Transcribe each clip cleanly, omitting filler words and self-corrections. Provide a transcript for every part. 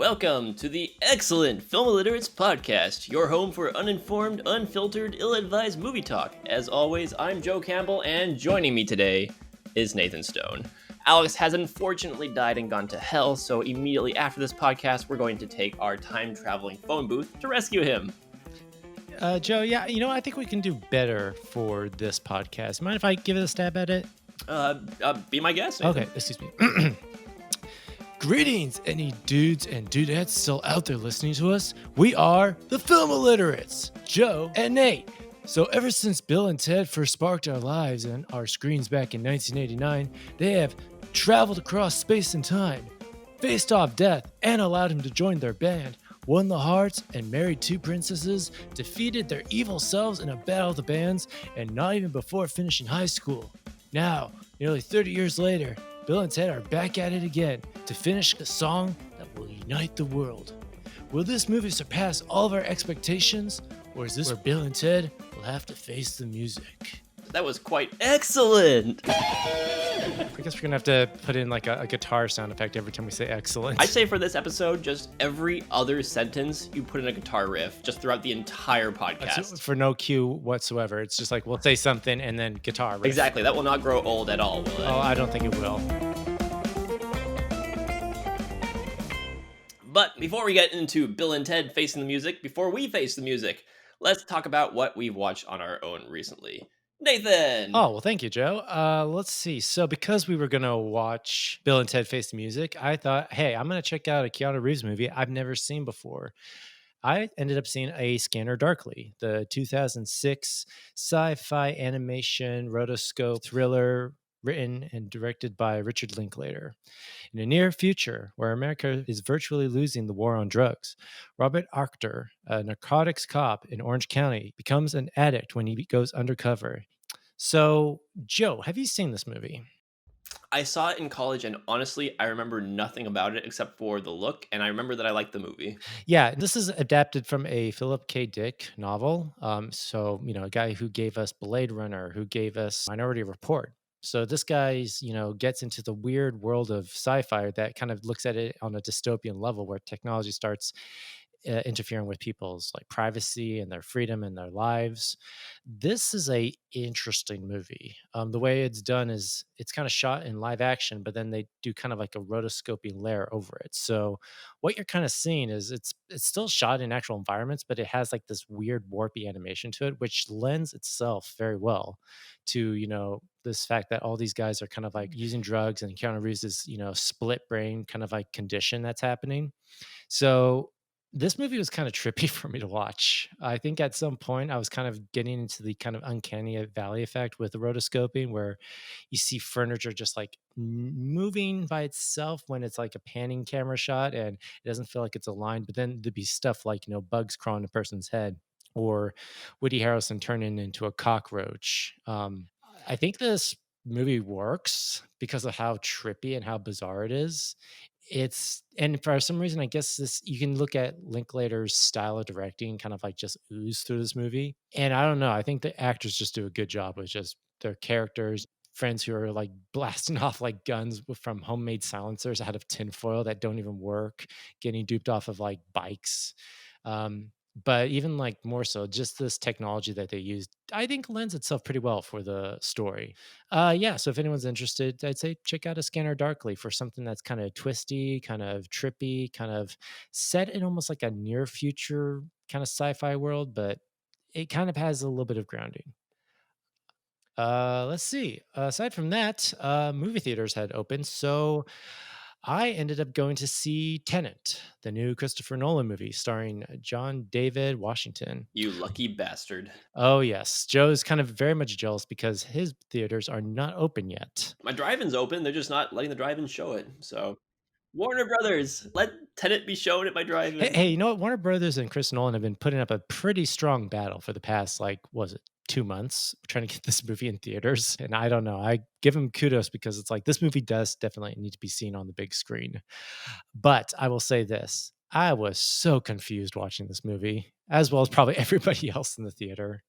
Welcome to the excellent Film Illiterates podcast, your home for uninformed, unfiltered, ill-advised movie talk. As always, I'm Joe Campbell, and joining me today is Nathan Stone. Alex has unfortunately died and gone to hell, so immediately after this podcast, we're going to take our time-traveling phone booth to rescue him. Joe, I think we can do better for this podcast. Mind if I give it a stab at it? Be my guest, Nathan. Okay, excuse me. Greetings, any dudes and dudettes still out there listening to us. We are the Film Illiterates, Joe and Nate. So ever since Bill and Ted first sparked our lives and our screens back in 1989, they have traveled across space and time, faced off death, and allowed him to join their band, won the hearts and married two princesses, defeated their evil selves in a battle of the bands, and not even before finishing high school. Now, nearly 30 years later, Bill and Ted are back at it again to finish a song that will unite the world. Will this movie surpass all of our expectations, or is this where Bill and Ted will have to face the music? That was quite excellent! I guess we're going to have to put in like a guitar sound effect every time we say excellent. I'd say for this episode, just every other sentence, you put in a guitar riff just throughout the entire podcast. For no cue whatsoever. It's just like we'll say something and then guitar riff. Exactly. That will not grow old at all, will it? Oh, I don't think it will. But before we get into Bill and Ted facing the music, before we face the music, let's talk about what we've watched on our own recently. Nathan! Oh, well, thank you, Joe. Let's see. So because we were going to watch Bill and Ted Face the Music, I thought, hey, I'm going to check out a Keanu Reeves movie I've never seen before. I ended up seeing A Scanner Darkly, the 2006 sci-fi animation rotoscope thriller written and directed by Richard Linklater. In a near future where America is virtually losing the war on drugs, Robert Achter, a narcotics cop in Orange County, becomes an addict when he goes undercover. So, Joe, have you seen this movie? I saw it in college, and honestly, I remember nothing about it except for the look, and I remember that I liked the movie. Yeah, this is adapted from a Philip K. Dick novel. A guy who gave us Blade Runner, who gave us Minority Report. So this guy's, gets into the weird world of sci-fi that kind of looks at it on a dystopian level where technology starts interfering with people's like privacy and their freedom and their lives. This is a interesting movie. The way it's done is it's kind of shot in live action, but then they do kind of like a rotoscoping layer over it. So what you're kind of seeing is it's still shot in actual environments, but it has like this weird warpy animation to it, which lends itself very well to this fact that all these guys are kind of like using drugs, and Keanu Reeves is split brain kind of like condition that's happening. So this movie was kind of trippy for me to watch. I think at some point I was kind of getting into the kind of uncanny valley effect with the rotoscoping where you see furniture just like moving by itself when it's like a panning camera shot and it doesn't feel like it's aligned. But then there'd be stuff like, bugs crawling a person's head or Woody Harrelson turning into a cockroach. I think this movie works because of how trippy and how bizarre it is. And for some reason, I guess this you can look at Linklater's style of directing kind of like just ooze through this movie. And I don't know, I think the actors just do a good job with just their characters, friends who are like blasting off like guns from homemade silencers out of tinfoil that don't even work, getting duped off of like bikes. But even like more so, just this technology that they use, I think lends itself pretty well for the story. So if anyone's interested, I'd say check out A Scanner Darkly for something that's kind of twisty, kind of trippy, kind of set in almost like a near future kind of sci-fi world, but it kind of has a little bit of grounding. Let's see. Aside from that, movie theaters had opened, so I ended up going to see Tenet, the new Christopher Nolan movie starring John David Washington. You lucky bastard. Oh, yes. Joe's kind of very much jealous because his theaters are not open yet. My drive-in's open, they're just not letting the drive-in show it, so... Warner Brothers, let Tenet be shown at my drive-in. Hey, you know what? Warner Brothers and Chris Nolan have been putting up a pretty strong battle for the past, 2 months trying to get this movie in theaters. And I don't know. I give them kudos because it's like this movie does definitely need to be seen on the big screen. But I will say this. I was so confused watching this movie, as well as probably everybody else in the theater.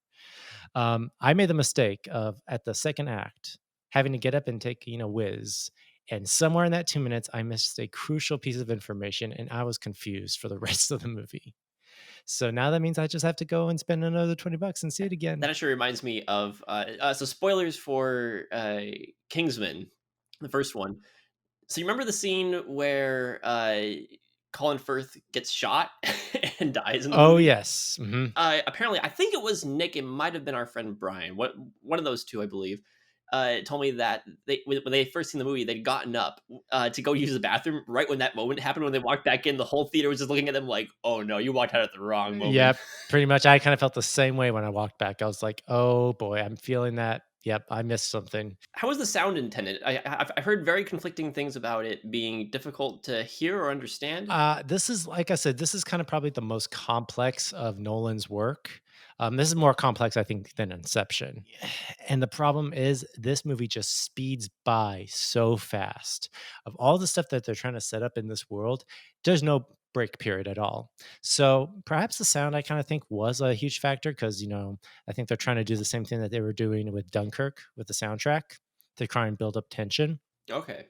I made the mistake of at the second act having to get up and take, whiz. And somewhere in that 2 minutes, I missed a crucial piece of information and I was confused for the rest of the movie. So now that means I just have to go and spend another $20 and see it again. That actually reminds me of so spoilers for Kingsman, the first one. So you remember the scene where Colin Firth gets shot and dies in the Oh, movie? yes. Apparently, I think it was Nick. It might have been our friend Brian. What one of those two, I believe. Told me that when they first seen the movie, they'd gotten up to go use the bathroom right when that moment happened. When they walked back in, the whole theater was just looking at them like, "Oh no, you walked out at the wrong moment." Yep, pretty much. I kind of felt the same way when I walked back. I was like, "Oh boy, I'm feeling that. Yep, I missed something." How was the sound intended? I've heard very conflicting things about it being difficult to hear or understand. This is like I said, this is kind of probably the most complex of Nolan's work. This is more complex, I think, than Inception. And the problem is, this movie just speeds by so fast. Of all the stuff that they're trying to set up in this world, there's no break period at all. So perhaps the sound I kind of think was a huge factor because, I think they're trying to do the same thing that they were doing with Dunkirk with the soundtrack to try and build up tension. Okay.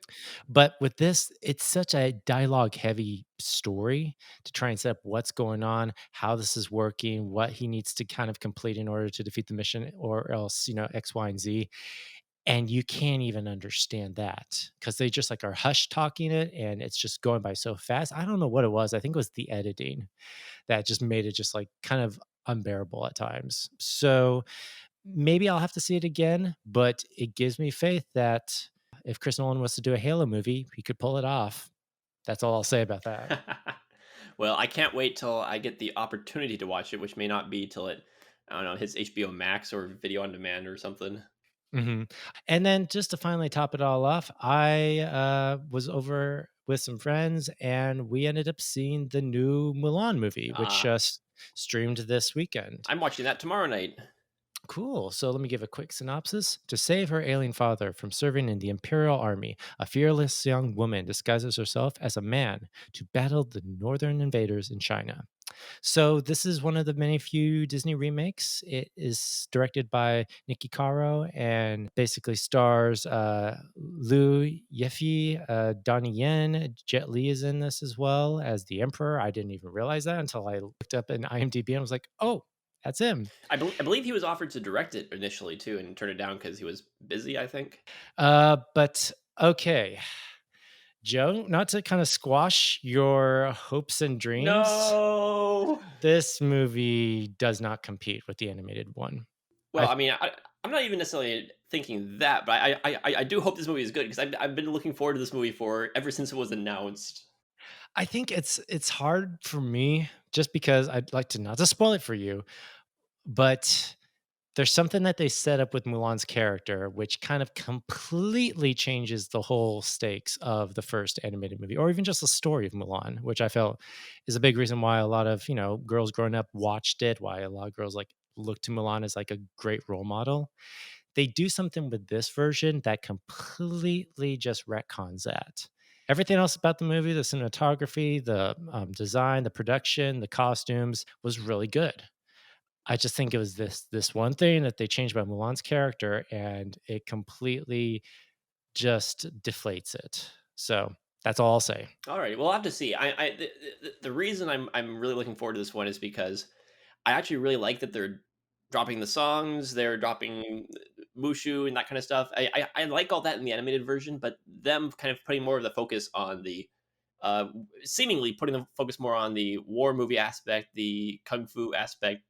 But with this, it's such a dialogue heavy story to try and set up what's going on, how this is working, what he needs to kind of complete in order to defeat the mission, or else, X, Y, and Z. And you can't even understand that because they just like are hush talking it and it's just going by so fast. I don't know what it was. I think it was the editing that just made it just like kind of unbearable at times. So maybe I'll have to see it again, but it gives me faith that if Chris Nolan was to do a Halo movie, he could pull it off. That's all I'll say about that. Well, I can't wait till I get the opportunity to watch it, which may not be till it, I don't know, hits HBO Max or video on demand or something. Mhm. And then just to finally top it all off, I was over with some friends and we ended up seeing the new Mulan movie, which Uh, just streamed this weekend. I'm watching that tomorrow night. Cool. So let me give a quick synopsis. To save her alien father from serving in the Imperial Army, a fearless young woman disguises herself as a man to battle the northern invaders in China. So this is one of the many few Disney remakes. It is directed by Nikki Caro and basically stars Liu Yifei, Donnie Yen. Jet Li is in this as well as the Emperor. I didn't even realize that until I looked up in IMDb and was like, oh, that's him. I believe he was offered to direct it initially too, and turned it down because he was busy. I think. But okay, Joe, not to kind of squash your hopes and dreams, No. this movie does not compete with the animated one. Well, I I mean, I'm not even necessarily thinking that, but I do hope this movie is good because I've been looking forward to this movie for ever since it was announced. I think it's hard for me just because I'd like to not to spoil it for you, but there's something that they set up with Mulan's character which kind of completely changes the whole stakes of the first animated movie or even just the story of Mulan, which I felt is a big reason why a lot of, girls growing up watched it, why a lot of girls like look to Mulan as like a great role model. They do something with this version that completely just retcons that. Everything else about the movie, the cinematography, the design, the production, the costumes was really good. I just think it was this one thing that they changed about Mulan's character, and it completely just deflates it. So that's all I'll say. All right, we'll have to see. The reason I'm really looking forward to this one is because I actually really like that they're dropping the songs, they're dropping Mushu and that kind of stuff. I like all that in the animated version, but them kind of putting more of the focus on the uh, seemingly putting the focus more on the war movie aspect, the kung fu aspect,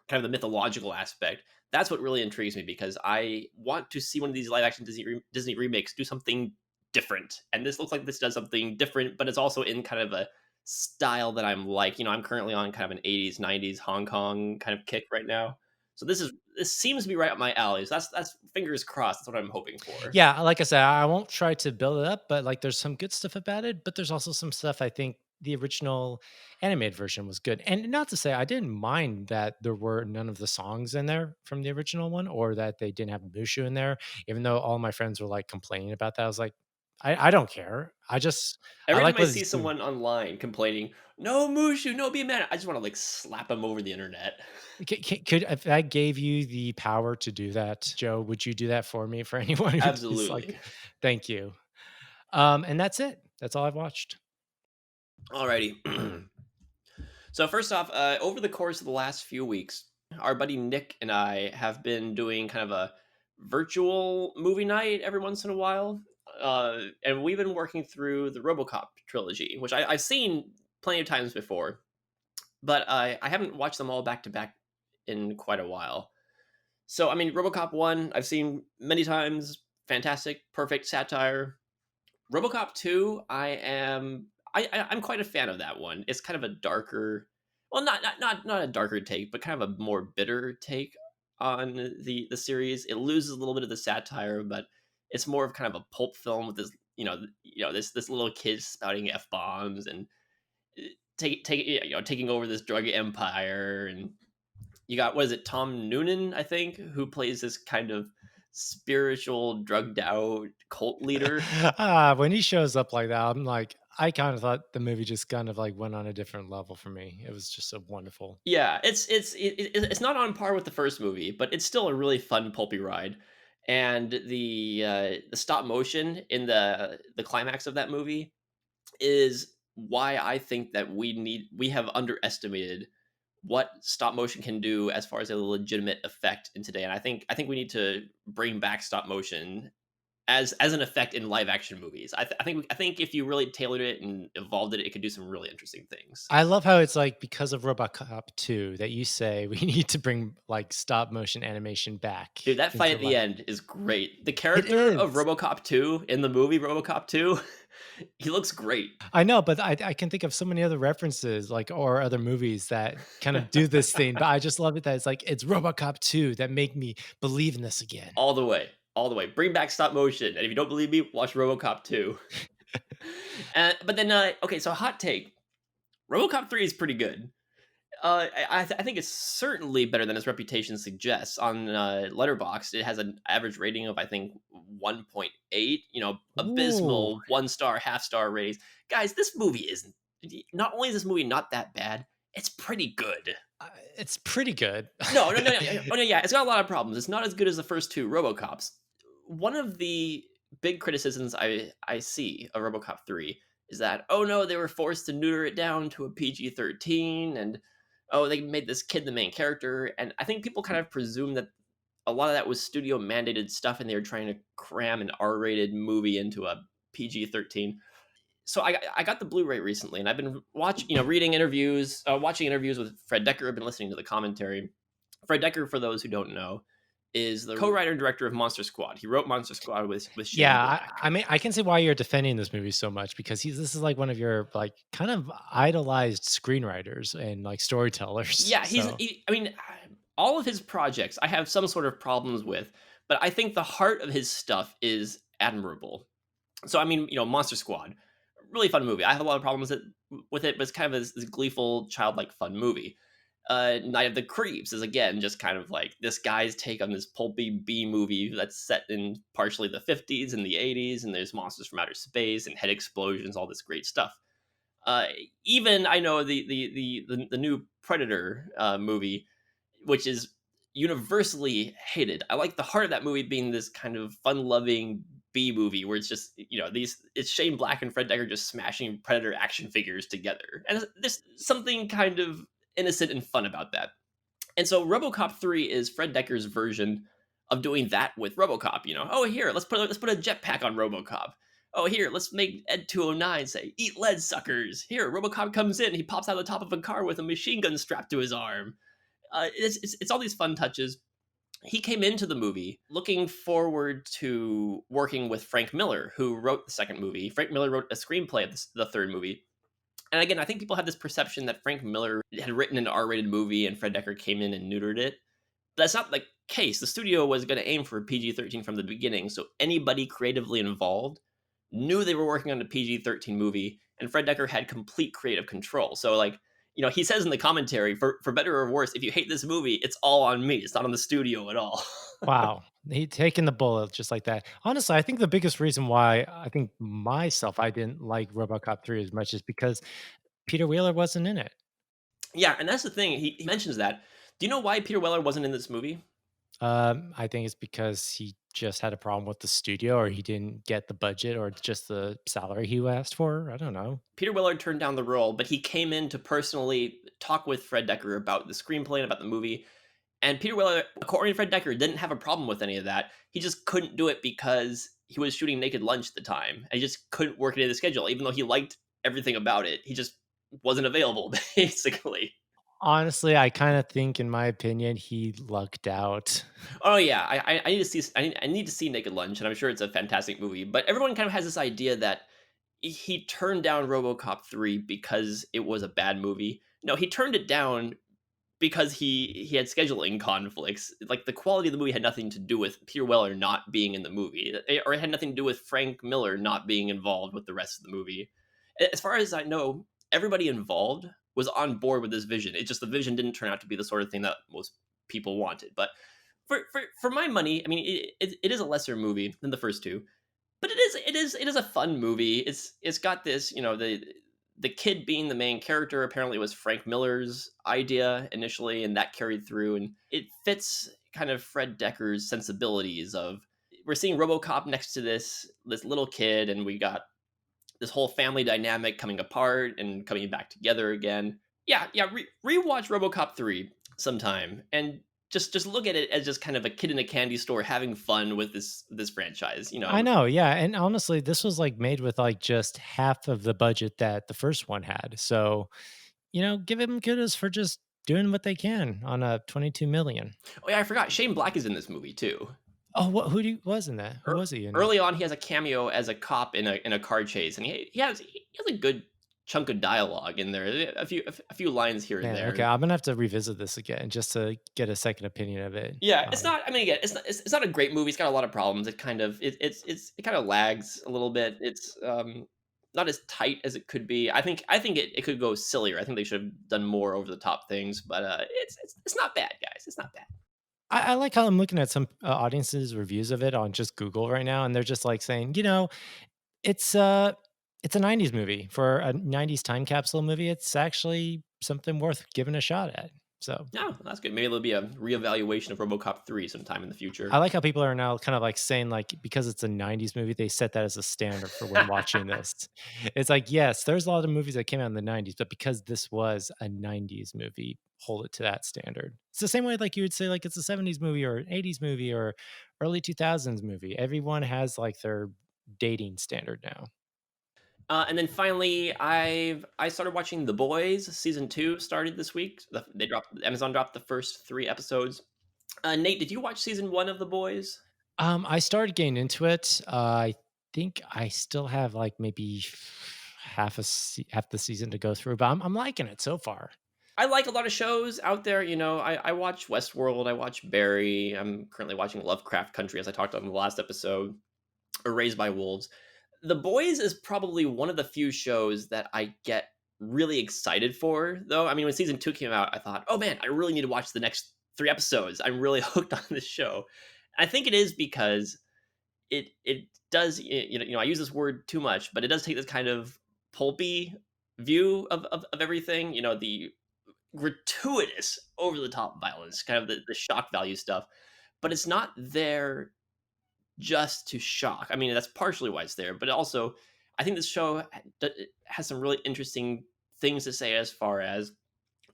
kind of the mythological aspect. That's what really intrigues me because I want to see one of these live action Disney remakes do something different. And this looks like this does something different, but it's also in kind of a style that I'm like, I'm currently on kind of an 80s, 90s Hong Kong kind of kick right now. So this seems to be right up my alley. So that's fingers crossed. That's what I'm hoping for. Yeah, like I said, I won't try to build it up, but like there's some good stuff about it, but there's also some stuff I think the original animated version was good. And not to say I didn't mind that there were none of the songs in there from the original one or that they didn't have Mushu in there, even though all my friends were like complaining about that. I was like, I don't care. I Every like time I what see it's doing. someone online complaining, no Mushu, no be mad, I just want to like slap them over the internet. Could if I gave you the power to do that, Joe, would you do that for me for anyone who's like, Absolutely. thank you. And that's it. That's all I've watched. Alrighty. So first off, over the course of the last few weeks, our buddy Nick and I have been doing kind of a virtual movie night every once in a while, and we've been working through the RoboCop trilogy, which I've seen plenty of times before, but I haven't watched them all back to back in quite a while. So I mean, RoboCop one I've seen many times, fantastic, perfect satire. RoboCop 2, I'm quite a fan of that one. It's kind of a darker, well, not a darker take, but kind of a more bitter take on the series. It loses a little bit of the satire, but it's more of kind of a pulp film with this, this little kid spouting f bombs and taking over this drug empire. And you got, what is it, Tom Noonan, I think, who plays this kind of spiritual drugged out cult leader. When he shows up like that, I'm like, I kind of thought the movie just kind of like went on a different level for me. It was just so wonderful. Yeah, it's not on par with the first movie, but it's still a really fun pulpy ride. And the stop motion in the climax of that movie is why I think that we have underestimated what stop motion can do as far as a legitimate effect in today. And I think we need to bring back stop motion as an effect in live action movies. I think if you really tailored it and evolved it, it could do some really interesting things. I love how it's like because of RoboCop 2 that you say we need to bring like stop motion animation back Dude, that fight into at the like end is great. The it character of is. RoboCop 2 in the movie RoboCop 2, he looks great. I know, but I can think of so many other references like or other movies that kind of do this thing, but I just love it that it's like it's RoboCop 2 that make me believe in this again. All the way. All the way. Bring back stop motion. And if you don't believe me, watch RoboCop 2. But then, okay, so hot take. RoboCop 3 is pretty good. I think it's certainly better than its reputation suggests. On Letterboxd, it has an average rating of, I think, 1.8. Ooh, Abysmal 1 star, half star ratings. Guys, this movie isn't. Not only is this movie not that bad, it's pretty good. it's pretty good. No, no, no, no, oh no, yeah, it's got a lot of problems. It's not as good as the first two RoboCops. One of the big criticisms I see of RoboCop 3 is that, oh no, they were forced to neuter it down to a PG-13, and oh, they made this kid the main character. And I think people kind of presume that a lot of that was studio mandated stuff, and they were trying to cram an R-rated movie into a PG-13. So I got the Blu-ray recently, and I've been watching, reading interviews, watching interviews with Fred Decker. I've been listening to the commentary. Fred Decker, for those who don't know, is the co-writer and director of Monster Squad. He wrote Monster Squad with Shane Yeah, Black. I mean, I can see why you're defending this movie so much because this is like one of your like kind of idolized screenwriters and like storytellers. Yeah, So I mean, all of his projects I have some sort of problems with, but I think the heart of his stuff is admirable. So I mean, Monster Squad, really fun movie. I have a lot of problems with it, but it's kind of this gleeful, childlike, fun movie. Night of the Creeps is again just kind of like this guy's take on this pulpy B movie that's set in partially the 50s and the 80s, and there's monsters from outer space and head explosions, all this great stuff. Uh, Even I know the new Predator movie, which is universally hated. I like the heart of that movie being this kind of fun-loving B movie where it's just it's Shane Black and Fred Decker just smashing Predator action figures together, and there's something kind of innocent and fun about that. And so RoboCop 3 is Fred Decker's version of doing that with RoboCop. Oh here, let's put a jetpack on RoboCop. Oh here, let's make Ed 209 say "Eat lead, suckers." Here, RoboCop comes in, he pops out of the top of a car with a machine gun strapped to his arm. It's all these fun touches. He came into the movie looking forward to working with Frank Miller, who wrote the second movie. Frank Miller wrote a screenplay of the third movie. And again, I think people have this perception that Frank Miller had written an R-rated movie and Fred Decker came in and neutered it. But that's not the case. The studio was going to aim for PG-13 from the beginning, so anybody creatively involved knew they were working on a PG-13 movie, and Fred Decker had complete creative control. So, he says in the commentary, for better or worse, if you hate this movie, it's all on me. It's not on the studio at all. wow, he taking the bullet just like that. Honestly, I think the biggest reason why I think myself I didn't like RoboCop 3 as much is because Peter Wheeler wasn't in it. Yeah, and that's the thing. He mentions that. Do you know why Peter Weller wasn't in this movie? I think it's because he just had a problem with the studio, or he didn't get the budget, or just the salary he asked for. I don't know. Peter Willard turned down the role, but he came in to personally talk with Fred Dekker about the screenplay and about the movie. And Peter Weller, according to Fred Dekker, didn't have a problem with any of that. He just couldn't do it because he was shooting Naked Lunch at the time. And he just couldn't work it into the schedule, even though he liked everything about it. He just wasn't available, basically. Honestly, I kind of think, in my opinion, he lucked out. Oh yeah, I need to see I need to see Naked Lunch, and I'm sure it's a fantastic movie. But everyone kind of has this idea that he turned down RoboCop 3 because it was a bad movie. No, he turned it down because he had scheduling conflicts. Like, the quality of the movie had nothing to do with Peter Weller not being in the movie, or it had nothing to do with Frank Miller not being involved with the rest of the movie. As far as I know, everybody involved was on board with this vision. It's just the vision didn't turn out to be the sort of thing that most people wanted. But for my money, I mean, it is a lesser movie than the first two, but it is a fun movie. It's got this, the kid being the main character apparently was Frank Miller's idea initially, and that carried through, and it fits kind of Fred Decker's sensibilities of, we're seeing RoboCop next to this little kid, and we got this whole family dynamic coming apart and coming back together again. Yeah, yeah. Rewatch RoboCop 3 sometime, and just look at it as just kind of a kid in a candy store having fun with this franchise. I know, yeah, and honestly, this was, like, made with, like, just half of the budget that the first one had, so, give him kudos for just doing what they can on a 22 million. Oh yeah, I forgot. Shane Black is in this movie too. Oh, was in that? Who was he in it? Early on, he has a cameo as a cop in a car chase, and he has a good chunk of dialogue in there. A few lines here and Man, there. okay, I'm gonna have to revisit this again just to get a second opinion of it. Yeah, it's not. I mean, again, it's not a great movie. It's got a lot of problems. It kind of it kind of lags a little bit. It's not as tight as it could be. I think it could go sillier. I think they should have done more over the top things. But it's not bad, guys. It's not bad. I like how I'm looking at some audiences' reviews of it on just Google right now, and they're just like saying, it's it's a '90s movie. For a '90s time capsule movie, it's actually something worth giving a shot at. So No, that's good. Maybe there'll be a reevaluation of RoboCop 3 sometime in the future. I like how people are now kind of like saying, like, because it's a '90s movie, they set that as a standard for when watching this. It's like, yes, there's a lot of movies that came out in the '90s, but because this was a '90s movie, hold it to that standard. It's the same way, like, you would say, like, it's a '70s movie or an '80s movie or early 2000s movie. Everyone has like their dating standard now. And then finally, I started watching The Boys. Season 2 started this week. Amazon dropped the first 3 episodes. Nate, did you watch season 1 of The Boys? I started getting into it. I think I still have like maybe half the season to go through, but I'm liking it so far. I like a lot of shows out there. I watch Westworld. I watch Barry. I'm currently watching Lovecraft Country, as I talked about in the last episode, or Raised by Wolves. The Boys is probably one of the few shows that I get really excited for, though. I mean, when season 2 came out, I thought, oh man, I really need to watch the next 3 episodes. I'm really hooked on this show. I think it is because it does, I use this word too much, but it does take this kind of pulpy view of everything. The gratuitous, over the top violence, kind of the shock value stuff, but it's not there just to shock. I mean, that's partially why it's there, but also I think this show has some really interesting things to say as far as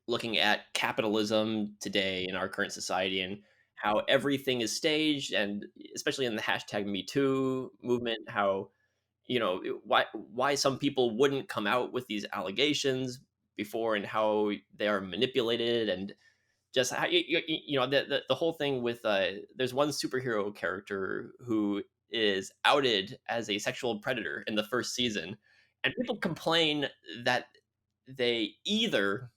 looking at capitalism today in our current society, and how everything is staged, and especially in the hashtag Me Too movement, how why some people wouldn't come out with these allegations before, and how they are manipulated, and just how the whole thing with there's one superhero character who is outed as a sexual predator in the first season, and people complain that they either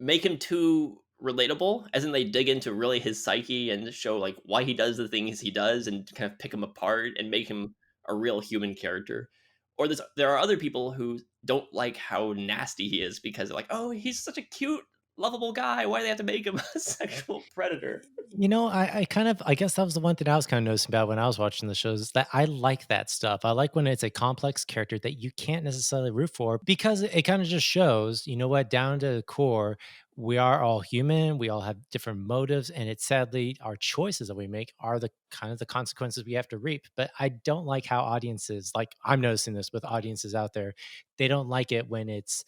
make him too relatable, as in they dig into really his psyche and show like why he does the things he does, and kind of pick him apart and make him a real human character. Or there are other people who don't like how nasty he is, because they're like, oh, he's such a cute, lovable guy. Why do they have to make him a sexual predator? I guess that was the one thing I was kind of noticing about when I was watching the shows, is that I like that stuff. I like when it's a complex character that you can't necessarily root for, because it kind of just shows, down to the core, we are all human. We all have different motives, and it's sadly our choices that we make are the kind of the consequences we have to reap. But I don't like how audiences, like I'm noticing this with audiences out there, they don't like it when it's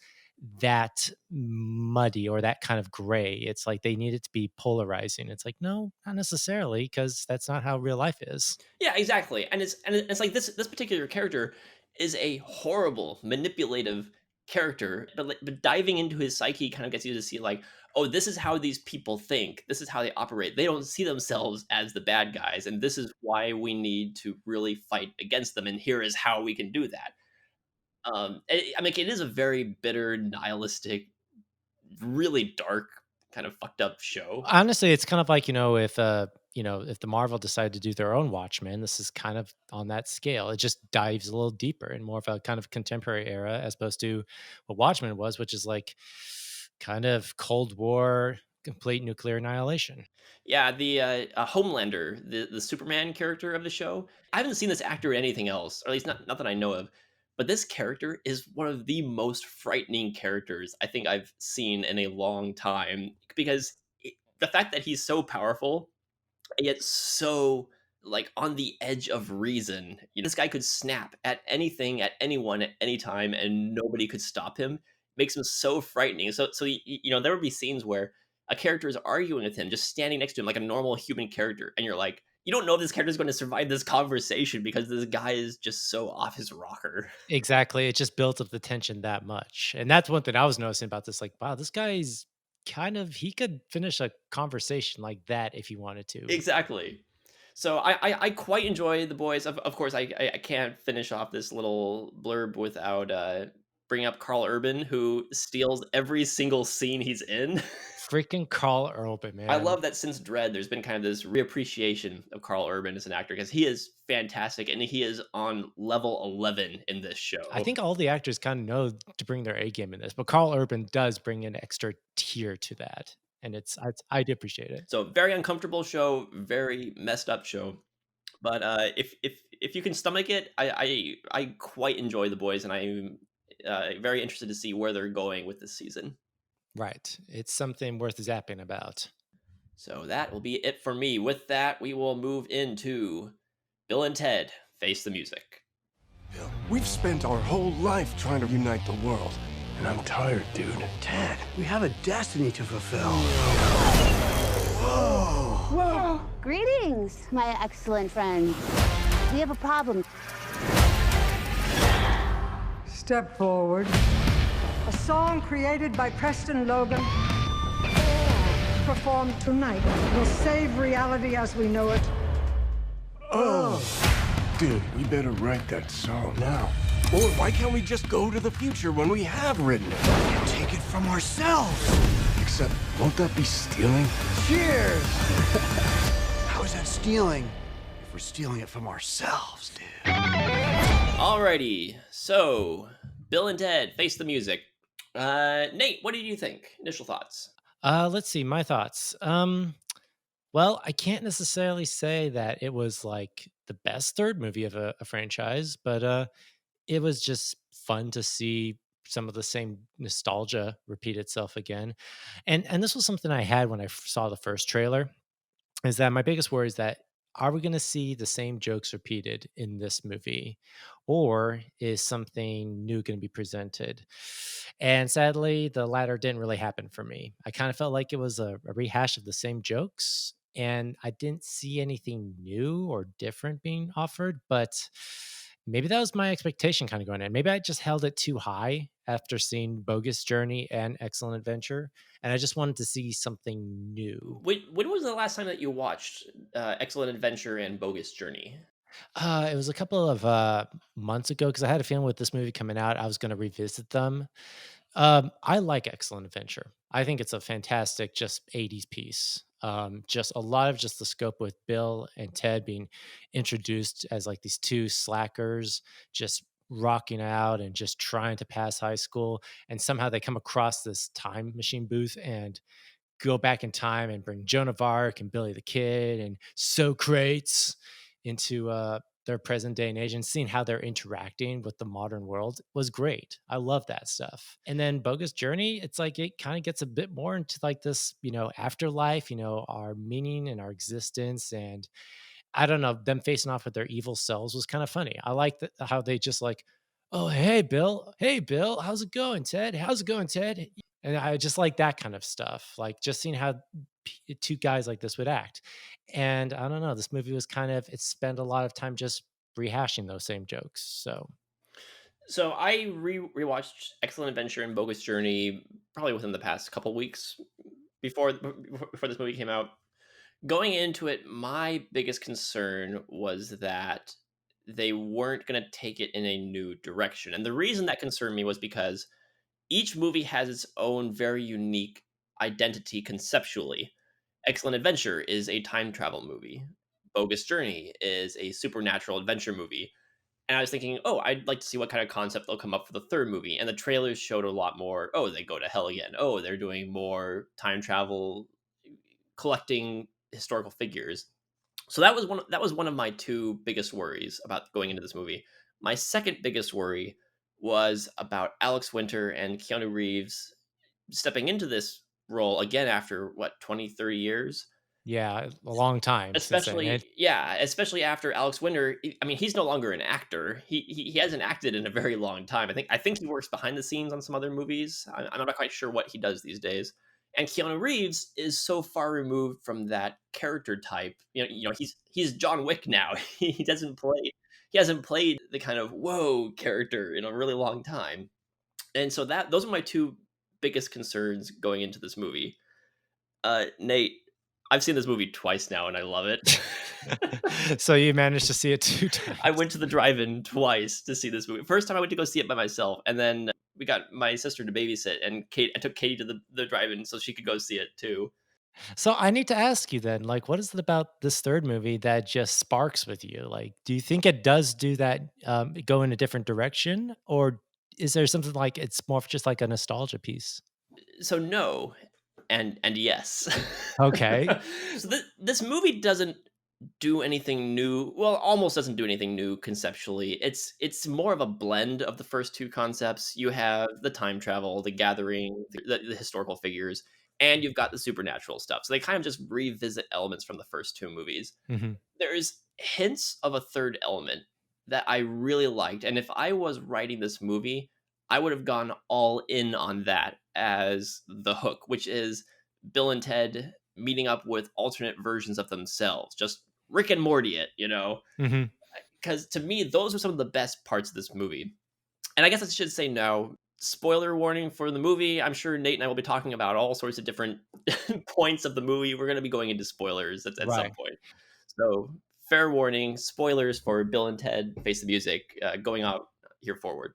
that muddy or that kind of gray. It's like they need it to be polarizing. It's like, no, not necessarily, because that's not how real life is. Yeah, exactly. And it's like this particular character is a horrible, manipulative character, but diving into his psyche kind of gets you to see like, oh, this is how these people think. This is how they operate. They don't see themselves as the bad guys, and this is why we need to really fight against them. And here is how we can do that. I mean, it is a very bitter, nihilistic, really dark, kind of fucked up show. Honestly, it's kind of like, if the Marvel decided to do their own Watchmen, this is kind of on that scale. It just dives a little deeper in more of a kind of contemporary era as opposed to what Watchmen was, which is like kind of Cold War, complete nuclear annihilation. Yeah, the Homelander, the Superman character of the show. I haven't seen this actor in anything else, or at least not that I know of. But this character is one of the most frightening characters I think I've seen in a long time because the fact that he's so powerful yet so like on the edge of reason. This guy could snap at anything, at anyone, at any time, and nobody could stop him. Makes him so frightening. So there would be scenes where a character is arguing with him, just standing next to him like a normal human character, and you're like, you don't know if this character is going to survive this conversation because this guy is just so off his rocker. Exactly. It just built up the tension that much. And that's one thing I was noticing about this. Like, wow, this guy's he could finish a conversation like that if he wanted to. Exactly. So I quite enjoy the boys. Of course, I can't finish off this little blurb without bringing up Carl Urban, who steals every single scene he's in. Freaking Carl Urban, I man. love that since Dread, there's been kind of this reappreciation of Carl Urban as an actor because he is fantastic and he is on level 11 in this I show. think all the actors kind of know to bring their A game in this, but Carl Urban does bring an extra tier to that, and I do appreciate it. So very uncomfortable show, very messed up show. But if you can stomach it, I quite enjoy the boys, and I'm very interested to see where they're going with this season. Right, it's something worth zapping about. So that will be it for me. With that, we will move into Bill and Ted Face the Music. Bill, we've spent our whole life trying to unite the world. And I'm tired, dude. Ted, we have a destiny to fulfill. Whoa! Greetings, my excellent friends. We have a problem. Step forward. A song created by Preston Logan, performed tonight, will save reality as we know it. Dude, we better write that song now. Or why can't we just go to the future when we have written it? And take it from ourselves. Except, won't that be stealing? Cheers! How is that stealing if we're stealing it from ourselves, dude? Alrighty, so Bill and Ted Face the Music. Nate, what did you think? Initial thoughts? Let's see, my thoughts. Well, I can't necessarily say that it was like the best third movie of a franchise, but it was just fun to see some of the same nostalgia repeat itself again. And this was something I had when I saw the first trailer, is that my biggest worry is that are we going to see the same jokes repeated in this movie, or is something new going to be presented? And sadly, the latter didn't really happen for me. I kind of felt like it was a rehash of the same jokes, and I didn't see anything new or different being offered. But maybe that was my expectation kind of going in. Maybe I just held it too high after seeing Bogus Journey and Excellent Adventure, and I just wanted to see something new. When was the last time that you watched Excellent Adventure and Bogus Journey? It was a couple of months ago because I had a feeling with this movie coming out, I was going to revisit them. I like Excellent Adventure. I think it's a fantastic, just 80s piece. Just a lot of just the scope with Bill and Ted being introduced as like these two slackers, just rocking out and just trying to pass high school. And somehow they come across this time machine booth and go back in time and bring Joan of Arc and Billy the Kid and Socrates into their present day and age and seeing how they're interacting with the modern world was great. I love that stuff. And then Bogus Journey, it's like it kind of gets a bit more into like this, afterlife, our meaning and our existence. And I don't know, them facing off with their evil selves was kind of funny. I like how they just like, oh, hey, Bill, how's it going, Ted? How's it going, Ted? And I just like that kind of stuff, like just seeing how two guys like this would act. And I don't know, this movie was it spent a lot of time just rehashing those same jokes. So I rewatched Excellent Adventure and Bogus Journey probably within the past couple weeks before this movie came out. Going into it, my biggest concern was that they weren't going to take it in a new direction. And the reason that concerned me was because each movie has its own very unique identity conceptually. Excellent Adventure is a time travel movie. Bogus Journey is a supernatural adventure movie. And I was thinking, oh, I'd like to see what kind of concept they'll come up for the third movie. And the trailers showed a lot more. Oh, they go to hell again. Oh, they're doing more time travel, collecting historical figures. So that was one of my two biggest worries about going into this movie. My second biggest worry was about Alex Winter and Keanu Reeves stepping into this role again after what 20, 30 years. Yeah, a long time since then. Especially after Alex Winter. I mean, he's no longer an actor. He hasn't acted in a very long time. I think he works behind the scenes on some other movies. I'm not quite sure what he does these days. And Keanu Reeves is so far removed from that character type. He's John Wick now. He hasn't played the kind of whoa character in a really long time. And so those are my two biggest concerns going into this movie. Nate, I've seen this movie twice now and I love it. So you managed to see it 2 times. I went to the drive-in twice to see this movie. First time I went to go see it by myself, and then we got my sister to babysit, and I took Katie to the drive-in so she could go see it too. So I need to ask you then, like, what is it about this third movie that just sparks with you? Like, do you think it does do that, go in a different direction, or is there something like it's more of just like a nostalgia piece? So no, and yes. Okay. So this movie doesn't do anything new. Well, almost doesn't do anything new conceptually. It's more of a blend of the first two concepts. You have the time travel, the gathering, the historical figures, and you've got the supernatural stuff. So they kind of just revisit elements from the first two movies. Mhm. There's hints of a third element that I really liked, and if I was writing this movie, I would have gone all in on that as the hook, which is Bill and Ted meeting up with alternate versions of themselves, just Rick and Morty it. Mhm. Because to me, those are some of the best parts of this movie. And I guess I should say now, spoiler warning for the movie. I'm sure Nate and I will be talking about all sorts of different points of the movie. We're going to be going into spoilers at some Right. point. So fair warning, spoilers for Bill and Ted Face the Music going out here forward.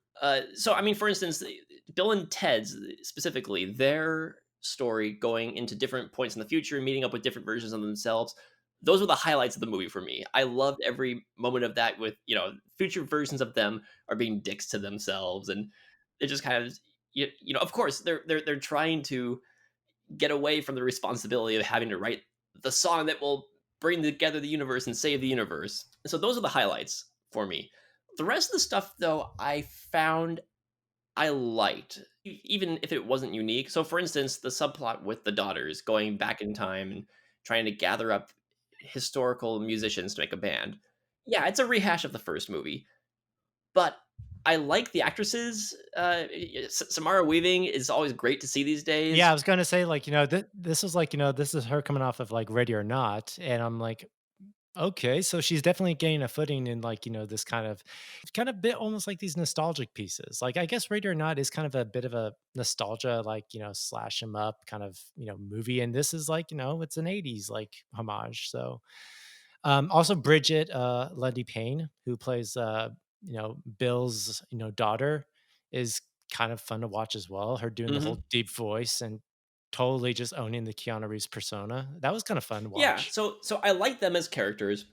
So, I mean, for instance, Bill and Ted's specifically, their story going into different points in the future, meeting up with different versions of themselves. Those were the highlights of the movie for me. I loved every moment of that with, future versions of them are being dicks to themselves. And it just kind of, of course, they're trying to get away from the responsibility of having to write the song that will bring together the universe and save the universe. So those are the highlights for me. The rest of the stuff, though, I found I liked, even if it wasn't unique. So, for instance, the subplot with the daughters going back in time and trying to gather up historical musicians to make a band. Yeah, it's a rehash of the first movie, but I like the actresses. Samara Weaving is always great to see these days. Yeah, I was gonna say, like, this was like, this is her coming off of like Ready or Not, and I'm like, okay, so she's definitely gaining a footing in like, this kind of bit almost like these nostalgic pieces. Like I guess Ready or Not is kind of a bit of a nostalgia, like, slash 'em up kind of, movie. And this is like, it's an 80s like homage. So also Bridget Lundy Payne, who plays Bill's, daughter, is kind of fun to watch as well. Her doing the Mhm. whole deep voice and totally just owning the Keanu Reeves persona. That was kind of fun to Yeah, watch. so I like them as characters,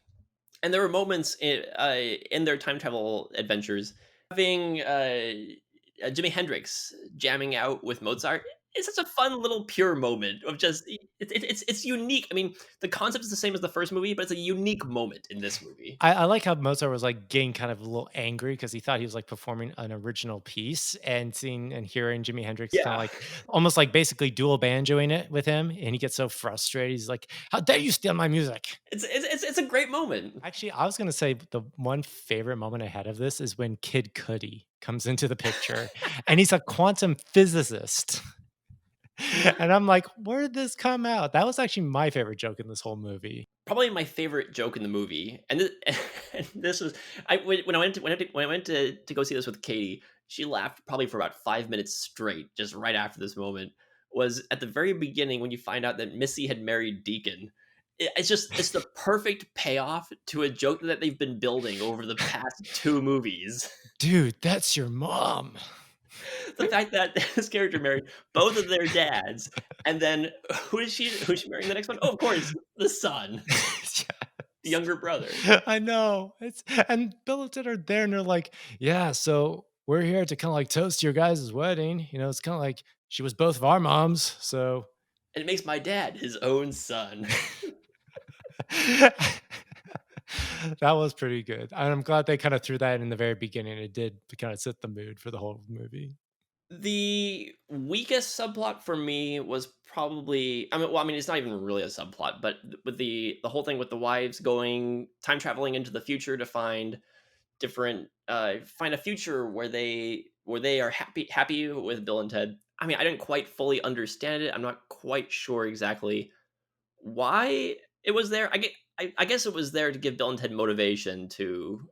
and there were moments in their time travel adventures having Jimi Hendrix jamming out with Mozart. it's such a fun little pure moment of just it's unique. I mean, the concept is the same as the first movie, but it's a unique moment in this movie. I like how Mozart was like getting kind of a little angry because he thought he was like performing an original piece, and seeing and hearing Jimi Hendrix kind of Yeah. like almost like basically dual banjoing it with him, and he gets so frustrated. He's like, "How dare you steal my music?" It's a great moment. Actually, I was gonna say the one favorite moment I had of this is when Kid Cudi comes into the picture, and he's a quantum physicist. And I'm like, "Where did this come out?" That was actually my favorite joke in this whole movie. Probably my favorite joke in the movie, and and this was when I went to go see this with Katie, she laughed probably for about 5 minutes straight, just right after this moment. Was at the very beginning when you find out that Missy had married Deacon. It's the perfect payoff to a joke that they've been building over the past two movies. "Dude, that's your mom." The fact that this character married both of their dads, and then who's she marrying the next one? Oh, of course, the son, the Yes. younger brother. I know. It's and Bill and Ted are there and they're like, "Yeah, so we're here to kinda like toast your guys' wedding." It's kinda like she was both of our moms, so And it makes my dad his own son. that was pretty good. And I'm glad they kinda threw that in the very beginning. It did kinda set the mood for the whole movie. The weakest subplot for me was probably I mean, it's not even really a subplot, but with the whole thing with the wives going time traveling into the future to find different find a future where they are happy with Bill and Ted. I mean, I didn't quite fully understand it. I'm not quite sure exactly why it was there. I guess it was there to give Bill and Ted motivation to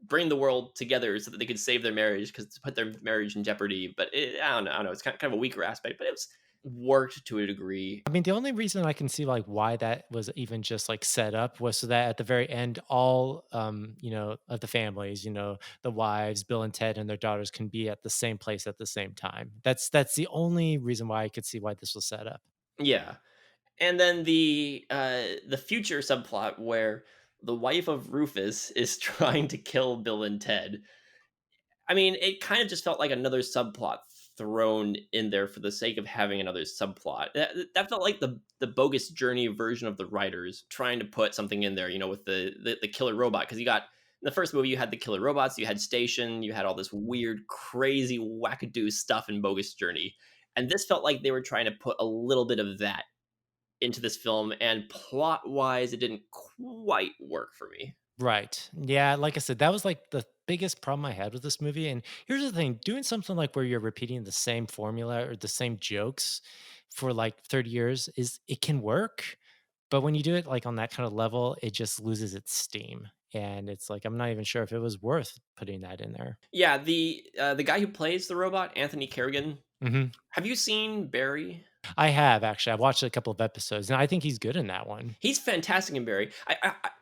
bring the world together so that they could save their marriage because to put their marriage in jeopardy. But I don't know. It's kind of a weaker aspect, but it was worked to a degree. I mean, the only reason I can see like why that was even just like set up was so that at the very end, all of the families, the wives, Bill and Ted and their daughters can be at the same place at the same time. That's the only reason why I could see why this was set up. Yeah, and then the future subplot where the wife of Rufus is trying to kill Bill and Ted. I mean, it kind of just felt like another subplot thrown in there for the sake of having another subplot. That felt like the bogus journey version of the writers trying to put something in there, with the killer robot. Because you got in the first movie, you had the killer robots, you had Station, you had all this weird, crazy, wackadoo stuff in Bogus Journey, and this felt like they were trying to put a little bit of that into this film, and plot wise, it didn't quite work for me. Right. Yeah, like I said, that was like the biggest problem I had with this movie. And here's the thing, doing something like where you're repeating the same formula or the same jokes for like 30 years is it can work, but when you do it like on that kind of level, it just loses its steam. And it's like I'm not even sure if it was worth putting that in there. Yeah, the guy who plays the robot, Anthony Kerrigan. Mhm. Have you seen Barry? I have actually. I've watched a couple of episodes, and I think he's good in that one. He's fantastic in Barry.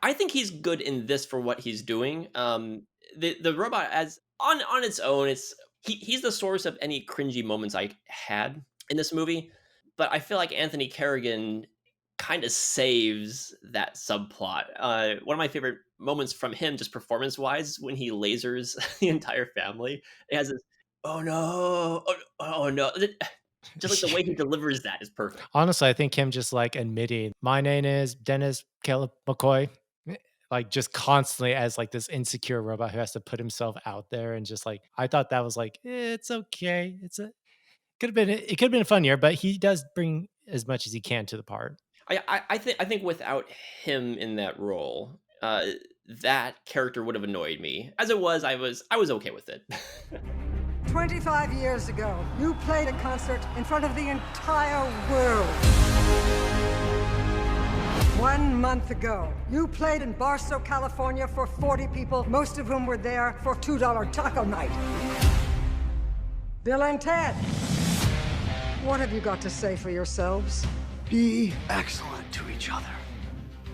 I think he's good in this for what he's doing. The robot as on its own, he's the source of any cringy moments I had in this movie. But I feel like Anthony Kerrigan kind of saves that subplot. One of my favorite moments from him, just performance wise, when he lasers the entire family. It has this, oh no, oh no. Just like the way he delivers that is perfect. Honestly, I think him just like admitting, "My name is Dennis Caleb McCoy," like just constantly as like this insecure robot who has to put himself out there, and just like I thought that was like, it's okay. It could have been a fun year, but he does bring as much as he can to the part. I think without him in that role, that character would have annoyed me. As it was, I was okay with it. 25 years ago, you played a concert in front of the entire world. 1 month ago, you played in Barstow, California for 40 people, most of whom were there for $2 taco night. Bill and Ted, what have you got to say for yourselves? Be excellent to each other.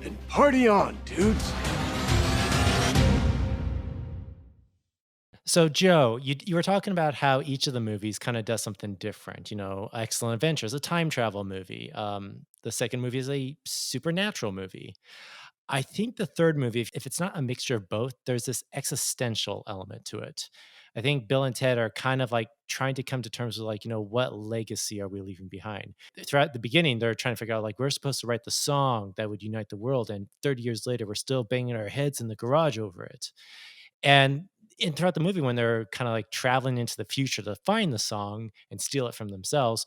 And party on, dudes. So, Joe, you were talking about how each of the movies kind of does something different. Excellent Adventure is a time travel movie. The second movie is a supernatural movie. I think the third movie, if it's not a mixture of both, there's this existential element to it. I think Bill and Ted are kind of like trying to come to terms with like, what legacy are we leaving behind? Throughout the beginning, they're trying to figure out like we're supposed to write the song that would unite the world, and 30 years later, we're still banging our heads in the garage over it. And throughout the movie, when they're kind of like traveling into the future to find the song and steal it from themselves,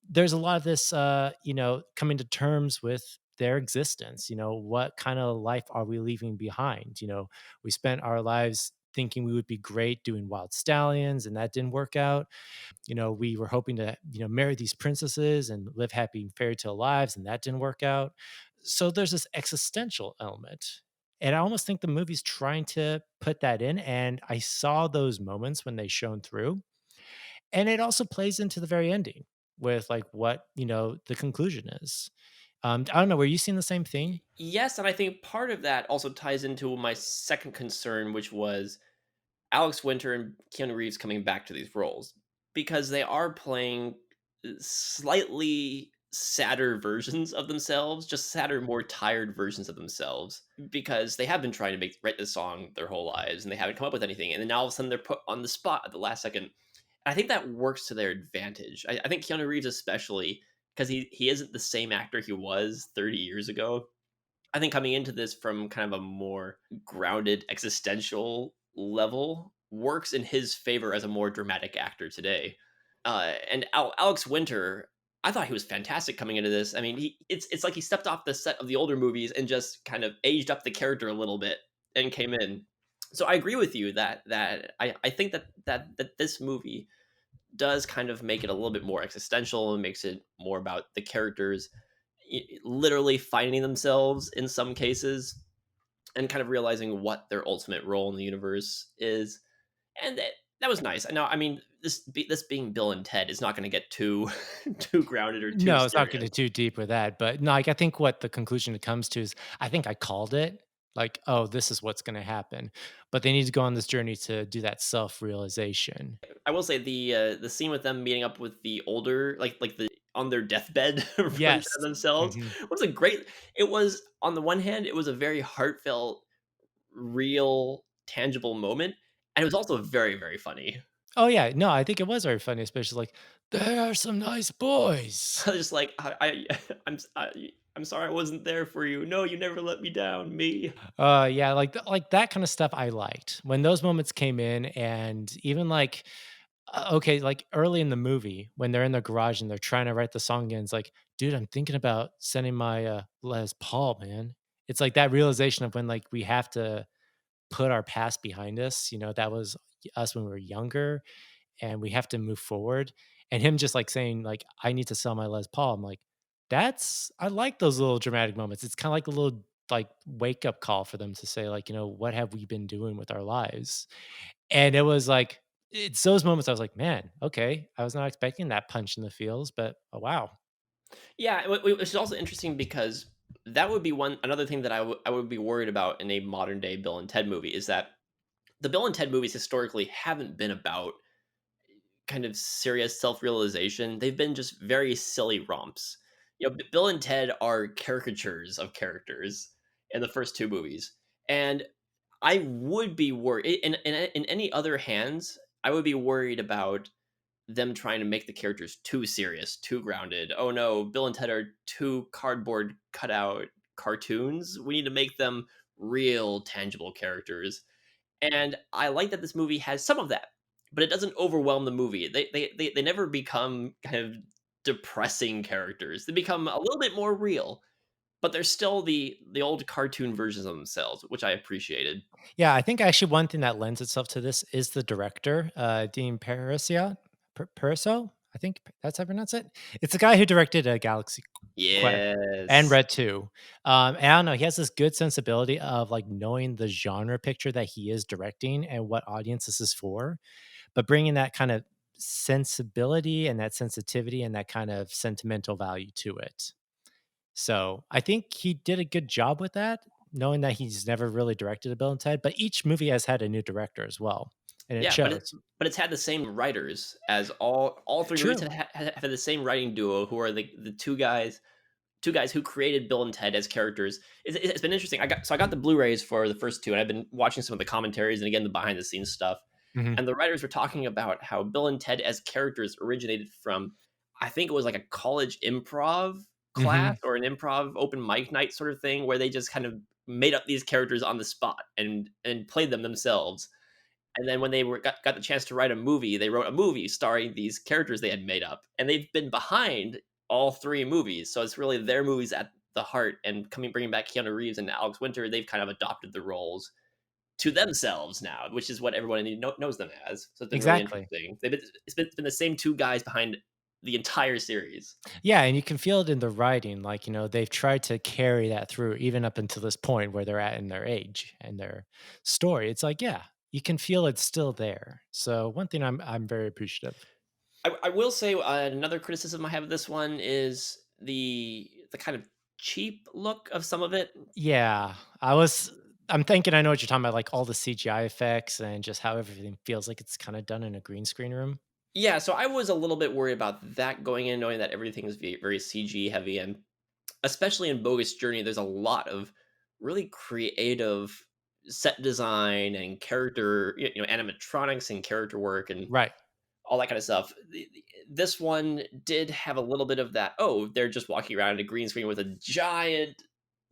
there's a lot of this, coming to terms with their existence. What kind of life are we leaving behind? We spent our lives thinking we would be great doing Wild Stallions, and that didn't work out. We were hoping to, marry these princesses and live happy fairy tale lives, and that didn't work out. So there's this existential element. And I almost think the movie's trying to put that in. And I saw those moments when they shone through. And it also plays into the very ending with like what, the conclusion is. I don't know. Were you seeing the same thing? Yes, and I think part of that also ties into my second concern, which was Alex Winter and Keanu Reeves coming back to these roles because they are playing slightly sadder versions of themselves, just sadder, more tired versions of themselves, because they have been trying to write this song their whole lives and they haven't come up with anything, and then now all of a sudden they're put on the spot at the last second. I think that works to their advantage. I think Keanu Reeves especially, because he isn't the same actor he was 30 years ago. I think coming into this from kind of a more grounded existential level works in his favor as a more dramatic actor today. And Alex Winter, I thought he was fantastic coming into this. I mean, it's like he stepped off the set of the older movies and just kind of aged up the character a little bit and came in. So I agree with you that I think that this movie does kind of make it a little bit more existential and makes it more about the characters literally finding themselves in some cases and kind of realizing what their ultimate role in the universe is. And that was nice. Now, I mean, this being Bill and Ted is not going to get too too grounded or too No, it's not serious. getting too deep with that. But no, like I think what the conclusion it comes to is I think I called it like, oh, this is what's going to happen. But they need to go on this journey to do that self realization. I will say the scene with them meeting up with the older, like the on their deathbed version of Yes. themselves Mhm. was a great. It was, on the one hand, it was a very heartfelt, real, tangible moment, and it was also very, very funny. Oh, yeah. No, I think it was very funny, especially like, "They are some nice boys." I was just like, I'm sorry I wasn't there for you. No, you never let me down, me. Yeah, like that kind of stuff I liked. When those moments came in and even like okay, like early in the movie when they're in the garage and they're trying to write the song again, it's like, "Dude, I'm thinking about sending my, Les Paul, man." It's like that realization of when, like, we have to put our past behind us, that was us when we were younger, and we have to move forward. And him just like saying like, "I need to sell my Les Paul." I'm like, that's I like those little dramatic moments. It's kind of like a little like wake up call for them to say like, what have we been doing with our lives? And it was like it's those moments I was like, man, okay, I was not expecting that punch in the feels, but oh, wow. Yeah, which is also interesting because that would be another thing that I would be worried about in a modern day Bill and Ted movie is that the Bill and Ted movies historically haven't been about kind of serious self-realization. They've been just very silly romps. Bill and Ted are caricatures of characters in the first two movies. And I would be worried in any other hands, I would be worried about them trying to make the characters too serious, too grounded. Oh no, Bill and Ted are too cardboard cutout cartoons. We need to make them real, tangible characters. And I like that this movie has some of that, but it doesn't overwhelm the movie. They never become kind of depressing characters. They become a little bit more real, but they're still the old cartoon versions of themselves, which I appreciated. Yeah, I think actually one thing that lends itself to this is the director, Dean Pariso. I think that's how I pronounce it. It's the guy who directed Galaxy Quest and Yes. Red 2. And I don't know, he has this good sensibility of like knowing the genre picture that he is directing and what audience this is for, but bringing that kind of sensibility and that sensitivity and that kind of sentimental value to it. So I think he did a good job with that, knowing that he's never really directed a Bill and Ted, but each movie has had a new director as well, and it Yeah, shows. but it's had the same writers as all three movies True. have had the same writing duo who are the two guys, two guys who created Bill and Ted as characters. It's been interesting. I got the Blu-rays for the first two, and I've been watching some of the commentaries and again the behind the scenes stuff. Hmm. And the writers were talking about how Bill and Ted as characters originated from, I think it was like a college improv class Hmm. or an improv open mic night sort of thing, where they just kind of made up these characters on the spot and played them themselves. And then when they got the chance to write a movie, they wrote a movie starring these characters they had made up, and they've been behind all three movies. So it's really their movies at the heart. And bringing back Keanu Reeves and Alex Winter, they've kind of adopted the roles to themselves now, which is what everyone knows them as. So it's been really Exactly. interesting. It's been the same two guys behind the entire series. Yeah, and you can feel it in the writing. Like, they've tried to carry that through even up until this point where they're at in their age and their story. It's like, yeah, you can feel it's still there. So one thing I'm very appreciative. I will say another criticism I have of this one is the kind of cheap look of some of it. Yeah, I'm thinking I know what you're talking about, like all the CGI effects and just how everything feels like it's kind of done in a green screen room. Yeah, so I was a little bit worried about that going in, knowing that everything is very CG heavy, and especially in Bogus Journey, there's a lot of really creative set design and character, animatronics and character work and Right. all that kind of stuff. This one did have a little bit of that. Oh, they're just walking around a green screen with a giant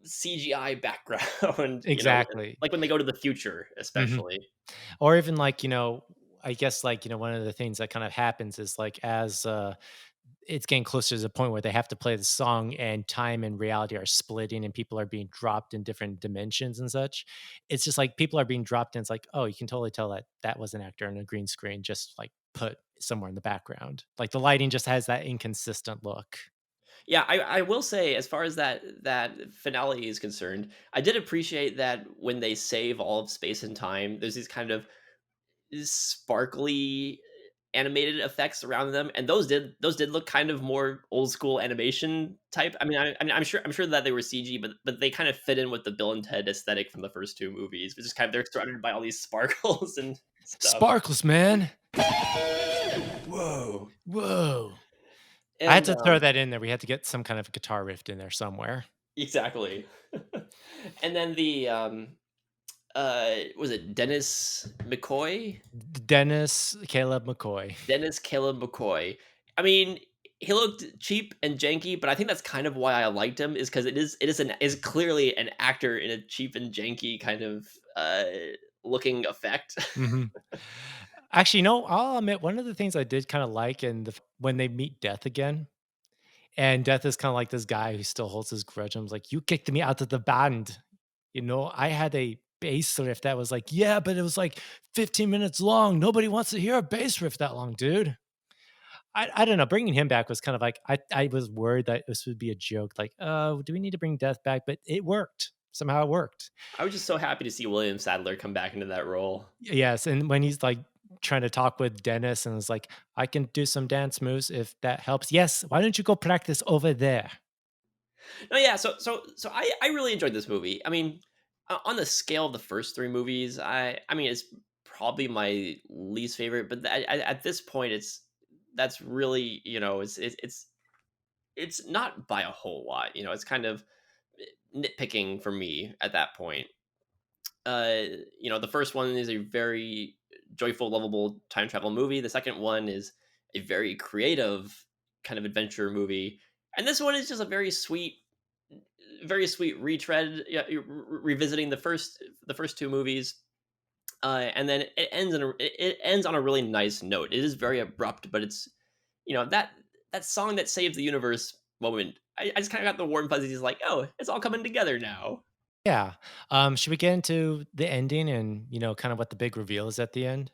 CGI background, Exactly. like when they go to the future, Mhm. especially. Or even like, I guess like, one of the things that kind of happens is like as it's getting closer to the point where they have to play the song and time and reality are splitting and people are being dropped in different dimensions and such. It's just like people are being dropped and it's like, oh, you can totally tell that that was an actor on a green screen just like put somewhere in the background. Like the lighting just has that inconsistent look. Yeah, I will say, as far as that finale is concerned, I did appreciate that when they save all of space and time, there's these kind of sparkly animated effects around them, and those did look kind of more old school animation type. I'm sure that they were CG, but they kind of fit in with the Bill and Ted aesthetic from the first two movies. It's just kind of they're surrounded by all these sparkles and stuff. Sparkles, man. Whoa. Whoa. I had And to throw that in there. We had to get some kind of guitar riff in there somewhere. exactly. And then was it Dennis McCoy? Dennis Caleb McCoy. Dennis Caleb McCoy. I mean, he looked cheap and janky, but I think that's kind of why I liked him, is because is clearly an actor in a cheap and janky kind of looking effect. Mhm. Actually, no, I'll admit one of the things I did kind of like when they meet Death again, and Death is kind of like this guy who still holds his grudge. And was like, "You kicked me out of the band. I had a bass riff that was like, yeah, but it was like 15 minutes long. Nobody wants to hear a bass riff that long, dude." I don't know. Bringing him back was kind of like I was worried that this would be a joke. Like, oh, do we need to bring Death back? But it worked. Somehow it worked. I was just so happy to see William Sadler come back into that role. Yes, and when he's, like, trying to talk with Dennis and is like, "I can do some dance moves if that helps." "Yes, why don't you go practice over there?" No, yeah. So I really enjoyed this movie. I mean, on the scale of the first three movies, I mean it's probably my least favorite. But at this point, that's really it's not by a whole lot. It's kind of nitpicking for me at that point. uh the first one is a very joyful, lovable time travel movie. The second one is a very creative kind of adventure movie, and this one is just a very sweet retread, yeah, revisiting the first two movies. And then it ends on a really nice note. It is very abrupt, but it's that song that saves the universe moment. I just kind of got the warm fuzzies, like, oh, it's all coming together now. Yeah. Should we get into the ending and, kind of what the big reveal is at the end?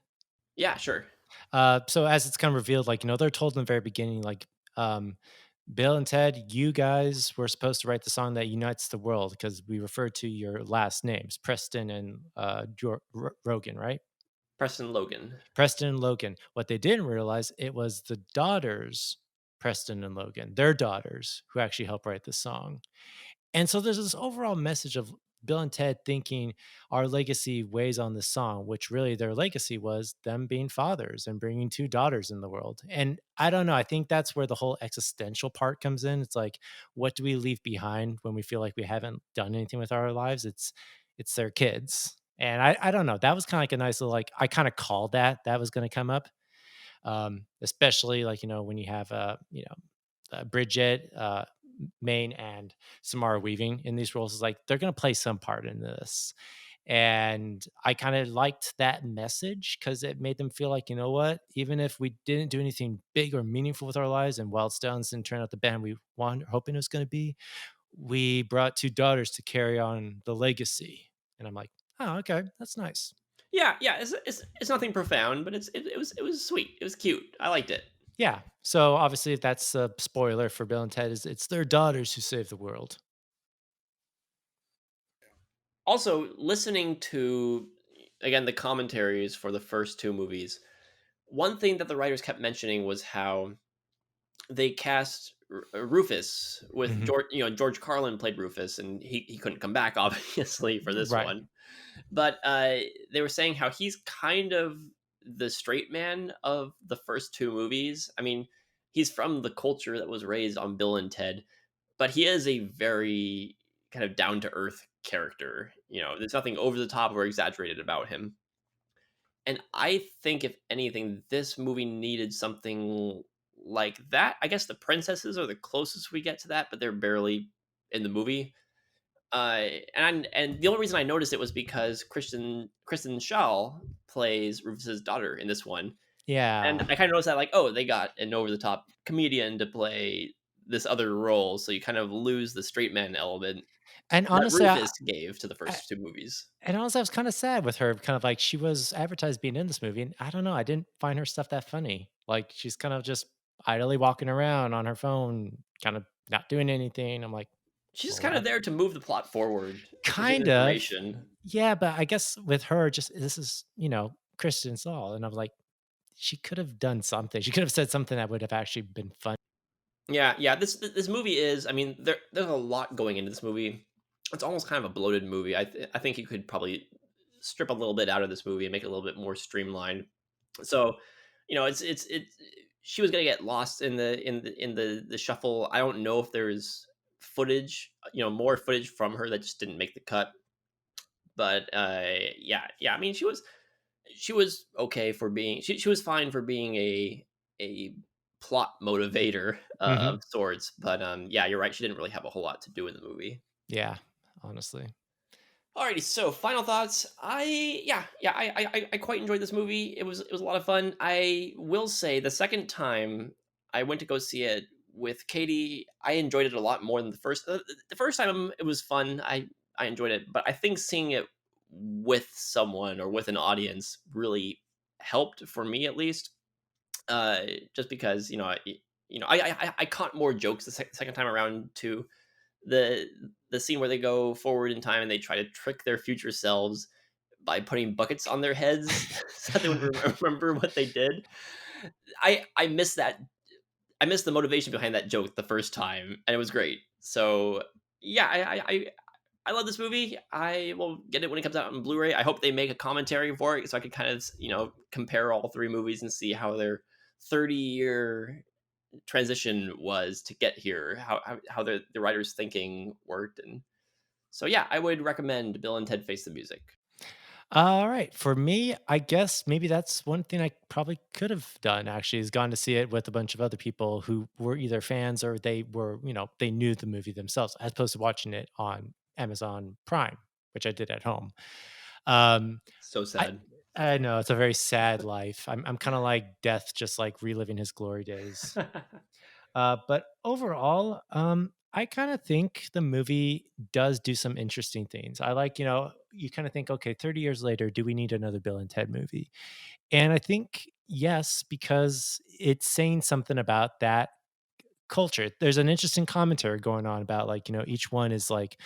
Yeah, sure. So as it's kind of revealed, like, they're told in the very beginning, like, um, "Bill and Ted, you guys were supposed to write the song that unites the world because we refer to your last names, Preston and, Rogan, right?" Preston Logan. Preston and Logan. What they didn't realize, it was the daughters, Preston and Logan, their daughters, who actually helped write the song. And so there's this overall message of Bill and Ted thinking our legacy weighs on this song, which really their legacy was them being fathers and bringing two daughters in the world. And I don't know, I think that's where the whole existential part comes in. It's like, what do we leave behind when we feel like we haven't done anything with our lives? It's their kids. And I don't know. That was kind of like a nice little, like, I kind of called that was going to come up. Especially like, when you have Bridget, Maine, and Samara Weaving in these roles, is like they're going to play some part in this. And I kind of liked that message because it made them feel like, you know what, even if we didn't do anything big or meaningful with our lives and Wyld Stallyns didn't turn out the band we wanted, hoping it was going to be, we brought two daughters to carry on the legacy. And I'm like, oh, okay, that's nice. Yeah, yeah. It's nothing profound, but it was sweet. It was cute. I liked it. Yeah. So obviously, that's a spoiler for Bill and Ted. Is it's their daughters who save the world. Also, listening to again the commentaries for the first two movies, one thing that the writers kept mentioning was how they cast Rufus with Mhm. George. George Carlin played Rufus, and he couldn't come back obviously for this Right. one. But they were saying how he's kind of the straight man of the first two movies. I mean, he's from the culture that was raised on Bill and Ted, but he is a very kind of down to earth character. There's nothing over the top or exaggerated about him. And I think, if anything, this movie needed something like that. I guess the princesses are the closest we get to that, but they're barely in the movie. And the only reason I noticed it was because Kristen Shaw plays Rufus's daughter in this one, and Yeah. I kind of noticed that, like, oh, they got an over the top comedian to play this other role, so you kind of lose the straight man element And that honestly, Rufus gave to the I first two movies. and honestly, I was kind of sad with her. Kind of like she was advertised being in this movie, and I don't know. I didn't find her stuff that funny. Like she's kind of just idly walking around on her phone, kind of not doing anything. I'm like, She's just well, kind of there to move the plot forward for some kind of, information. yeah. But I guess with her, just this is Kristen Saul, and I'm like, she could have done something. She could have said something that would have actually been fun. Yeah, yeah. This movie is. I mean, there's a lot going into this movie. It's almost kind of a bloated movie. I think you could probably strip a little bit out of this movie and make it a little bit more streamlined. So, it's she was gonna get lost in the shuffle. I don't know if there's footage, more footage from her that just didn't make the cut. But yeah, yeah. I mean, she was okay for being she was fine for being a plot motivator Hmm. of sorts, but yeah, you're right, she didn't really have a whole lot to do in the movie. Yeah, honestly. Alrighty, so final thoughts. I quite enjoyed this movie. It was a lot of fun. I will say the second time I went to go see it with Katie, I enjoyed it a lot more than the first. The first time it was fun. I enjoyed it, but I think seeing it with someone or with an audience really helped for me, at least. Just because I caught more jokes the second time around too. The scene where they go forward in time and they try to trick their future selves by putting buckets on their heads so that they would remember what they did. I missed that. I missed the motivation behind that joke the first time, and it was great. So yeah, I love this movie. I will get it when it comes out on Blu-ray. I hope they make a commentary for it so I could kind of compare all three movies and see how their 30-year transition was to get here, how the writers' thinking worked. And so yeah, I would recommend Bill and Ted Face the Music. All right. For me, I guess maybe that's one thing I probably could have done actually is gone to see it with a bunch of other people who were either fans or they were, they knew the movie themselves, as opposed to watching it on Amazon Prime, which I did at home. Um, So I sad. I know it's a very sad life. I'm kind of like death, just like reliving his glory days. But overall, I kind of think the movie does do some interesting things. I like, you kind of think, okay, 30 years later, do we need another Bill and Ted movie? And I think yes, because it's saying something about that culture. There's an interesting commentary going on about like, each one is like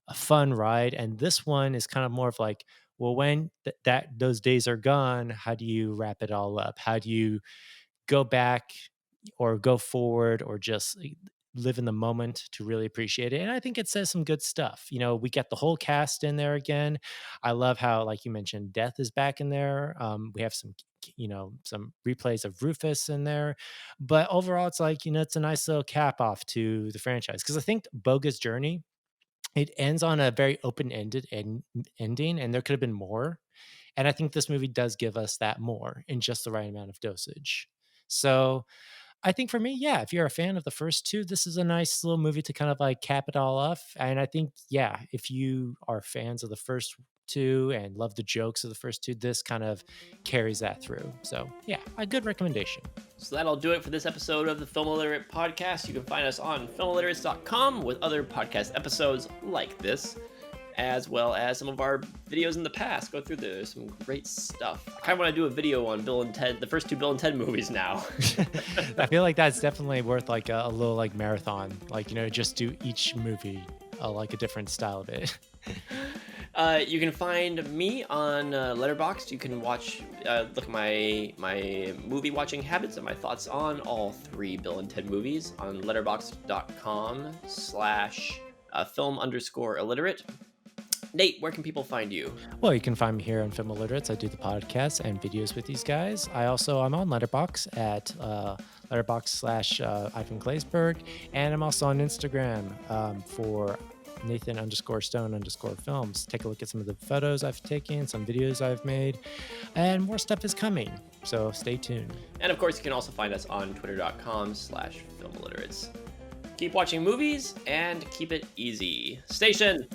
a fun ride. And this one is kind of more of like, well, when that those days are gone, how do you wrap it all up? How do you go back or go forward or just live in the moment to really appreciate it. And I think it says some good stuff. You know, we get the whole cast in there again. I love how, like you mentioned, Death is back in there. We have some, you know, some replays of Rufus in there. But overall, it's like, you know, it's a nice little cap off to the franchise. Because I think Bogus Journey, it ends on a very open-ended ending, and there could have been more. And I think this movie does give us that more in just the right amount of dosage. So I think for me, yeah, if you're a fan of the first two, this is a nice little movie to kind of like cap it all off. And I think, yeah, if you are fans of the first two and love the jokes of the first two, this kind of carries that through. So yeah, a good recommendation. So that'll do it for this episode of the Film Illiterate Podcast. You can find us on filmilliterates.com with other podcast episodes like this, as well as some of our videos in the past. Go through there's some great stuff. I kind of want to do a video on Bill and Ted, the first two Bill and Ted movies now. I feel like that's definitely worth like a little like marathon, like, you know, just do each movie like a different style of it. You can find me on Letterboxd. You can watch, look at my movie watching habits and my thoughts on all three Bill and Ted movies on letterboxd.com/film_illiterate. Nate, where can people find you? Well, you can find me here on Film Illiterates. I do the podcast and videos with these guys. I'm on Letterboxd at Letterboxd/Ivan Glaisberg, and I'm also on Instagram for Nathan_Stone_films. Take a look at some of the photos I've taken, some videos I've made, and more stuff is coming. So stay tuned. And of course, you can also find us on twitter.com/filmilliterates. Keep watching movies and keep it easy. Station!